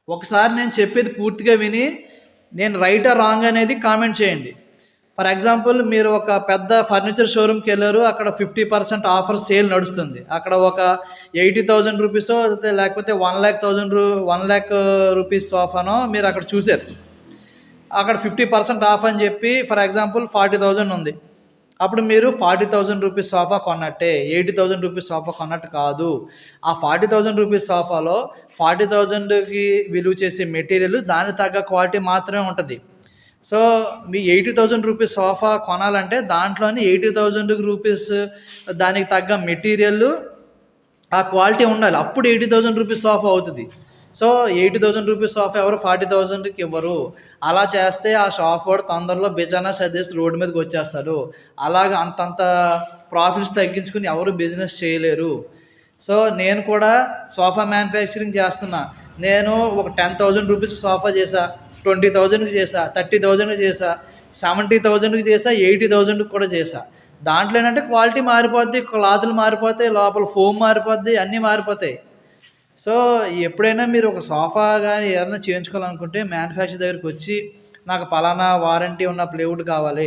ఒకసారి నేను చెప్పేది పూర్తిగా విని నేను రైటా రాంగ్ అనేది కామెంట్ చేయండి. ఫర్ ఎగ్జాంపుల్ మీరు ఒక పెద్ద ఫర్నిచర్ షోరూమ్కి వెళ్ళారు, అక్కడ 50% ఆఫర్ సేల్ నడుస్తుంది. అక్కడ ఒక 80,000 రూపీసో లేకపోతే 1,00,000 రూపీస్ సోఫానో మీరు అక్కడ చూశారు. అక్కడ 50% ఆఫ్ అని చెప్పి ఫర్ ఎగ్జాంపుల్ 40,000 ఉంది. అప్పుడు మీరు 40,000 రూపీస్ సోఫా కొన్నట్టే, 80,000 రూపీస్ సోఫా కొన్నట్టు కాదు. ఆ 40,000 రూపీస్ సోఫాలో 40,000కి విలువ చేసే మెటీరియల్ దాని తగ్గ క్వాలిటీ మాత్రమే ఉంటుంది. సో మీ 80,000 రూపీస్ సోఫా కొనాలంటే దాంట్లోని 80,000 రూపీస్ దానికి తగ్గ మెటీరియల్ ఆ క్వాలిటీ ఉండాలి. అప్పుడు 80,000 రూపీస్ సోఫా అవుతుంది. సో 80,000 రూపీస్ సోఫా ఎవరు 40,000కి ఇవ్వరు. అలా చేస్తే ఆ షాప్ వాడు తొందరలో బిజానా సర్దేసి రోడ్డు మీదకి వచ్చేస్తాడు. అలాగ అంతంత ప్రాఫిట్స్ తగ్గించుకుని ఎవరు బిజినెస్ చేయలేరు. సో నేను కూడా సోఫా మ్యానుఫ్యాక్చరింగ్ చేస్తున్నా. నేను ఒక 10,000 రూపీస్ సోఫా చేశా, 20,000కి చేశా, 30,000కి చేశా, 70,000కి చేశా, 80,000కి కూడా చేశా. దాంట్లో ఏంటంటే క్వాలిటీ మారిపోద్ది, క్లాతులు మారిపోతాయి, లోపల ఫోమ్ మారిపోద్ది, అన్నీ మారిపోతాయి. సో ఎప్పుడైనా మీరు ఒక సోఫా కానీ ఏదైనా చేయించుకోవాలనుకుంటే మ్యానుఫ్యాక్చర్ దగ్గరికి వచ్చి నాకు పలానా వారంటీ ఉన్న ప్లేవుడ్ కావాలి,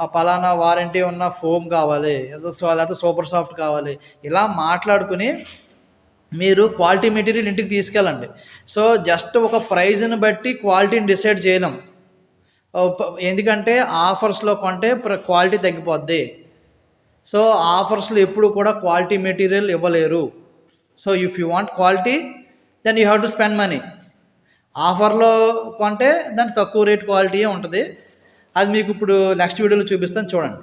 ఆ పలానా వారంటీ ఉన్న ఫోమ్ కావాలి, లేకపోతే సూపర్ సాఫ్ట్ కావాలి, ఇలా మాట్లాడుకుని మీరు క్వాలిటీ మెటీరియల్ ఇంటికి తీసుకెళ్ళండి. సో జస్ట్ ఒక ప్రైజ్ని బట్టి క్వాలిటీని డిసైడ్ చేయలేం. ఎందుకంటే ఆఫర్స్లో కొంటే క్వాలిటీ తగ్గిపోద్ది. సో ఆఫర్స్లో ఎప్పుడు కూడా క్వాలిటీ మెటీరియల్ ఇవ్వలేరు. So if you want quality then you have to spend money. ఆఫర్లో కొంటే దానికి తక్కువ రేట్ క్వాలిటీయే ఉంటుంది. అది మీకు ఇప్పుడు నెక్స్ట్ వీడియోలో చూపిస్తాను, చూడండి.